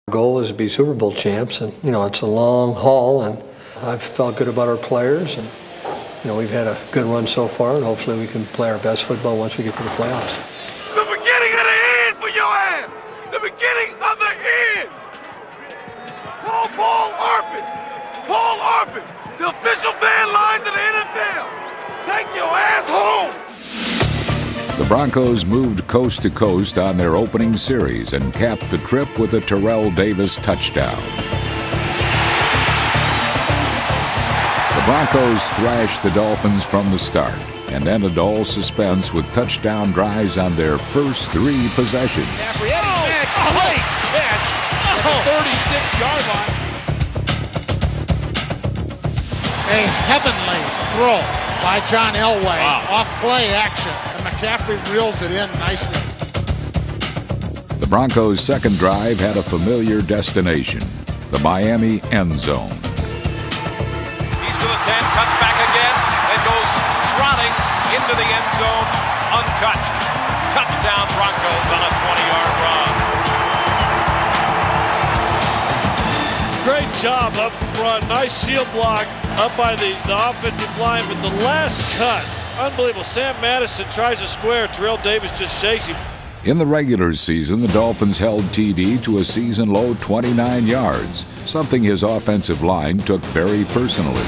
Our goal is to be Super Bowl champs, and it's a long haul, and I've felt good about our players, and we've had a good run so far, and hopefully we can play our best football once we get to the playoffs. The beginning of the end for your ass! The beginning of the end! Paul Arpin, the official fan lines of the NFL. Take your ass home! The Broncos moved coast to coast on their opening series and capped the trip with a Terrell Davis touchdown. The Broncos thrashed the Dolphins from the start and ended all suspense with touchdown drives on their first 3 possessions. Great catch at the 36-yard line. A heavenly throw by John Elway. Off play action, and McCaffrey reels it in nicely. The Broncos' second drive had a familiar destination, the Miami end zone. He's to the 10, cuts back again, and goes trotting into the end zone untouched. Touchdown Broncos on a 20-yard run. Great job up front, nice shield block up by the offensive line, but the last cut, unbelievable. Sam Madison tries to square, Terrell Davis just shakes him. In the regular season, the Dolphins held TD to a season-low 29 yards, something his offensive line took very personally.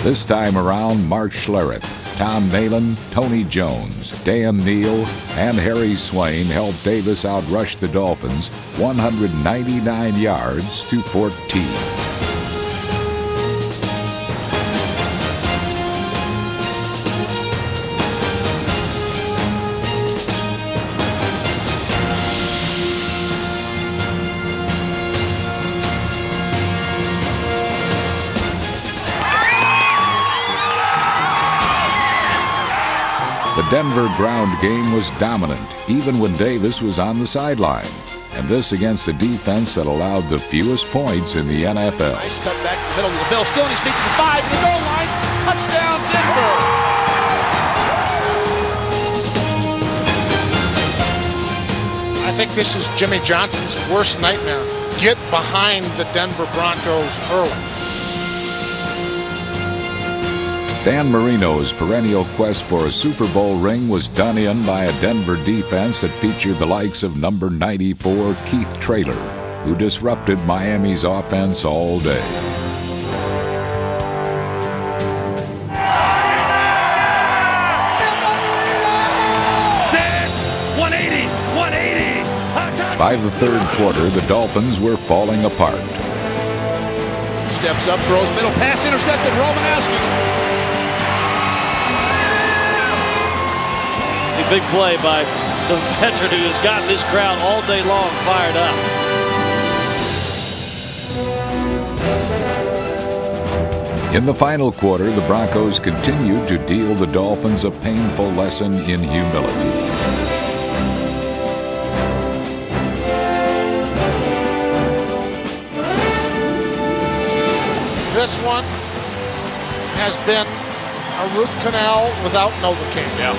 This time around, Mark Schlereth, Tom Nalen, Tony Jones, Dan Neal, and Harry Swain helped Davis outrush the Dolphins 199 yards to 14. The Denver ground game was dominant, even when Davis was on the sideline. And this against a defense that allowed the fewest points in the NFL. Nice cut back to the middle of the field. Still, he's sneaking to the 5 to the goal line. Touchdown, Denver! I think this is Jimmy Johnson's worst nightmare. Get behind the Denver Broncos early. Dan Marino's perennial quest for a Super Bowl ring was done in by a Denver defense that featured the likes of number 94 Keith Traylor, who disrupted Miami's offense all day. By the third quarter, the Dolphins were falling apart. Steps up, throws middle pass, intercepted, Romanowski. A big play by the veteran who has gotten this crowd all day long fired up. In the final quarter, the Broncos continued to deal the Dolphins a painful lesson in humility. This one has been a root canal without Novocaine. Yeah.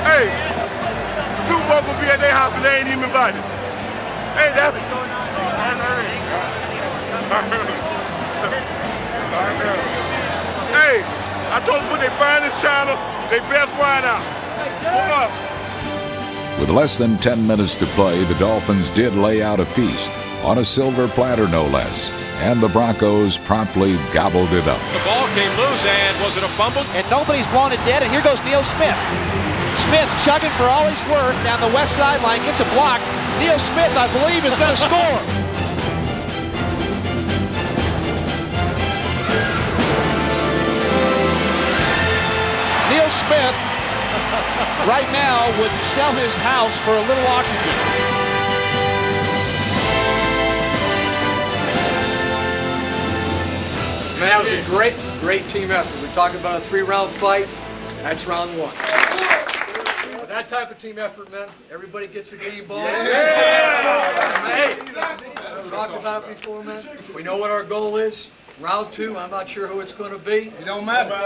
Hey, the Super Bowl gonna be at their house and they ain't even invited. Hey, that's what's going on. Hey, I told them to put their finest china, their best wine out for us. With less than 10 minutes to play, the Dolphins did lay out a feast, on a silver platter no less, and the Broncos promptly gobbled it up. The ball came loose, and was it a fumble? And nobody's blown it dead, and here goes Neil Smith. Smith chugging for all he's worth down the west sideline, gets a block. Neil Smith, I believe, is going to score. Neil Smith, right now, would sell his house for a little oxygen. Man, that was a great team effort. We talk about a 3-round fight. That's round 1. But that type of team effort, man, everybody gets a game ball. Hey, we talked about it before, man. We know what our goal is. Round 2, I'm not sure who it's going to be. It don't matter.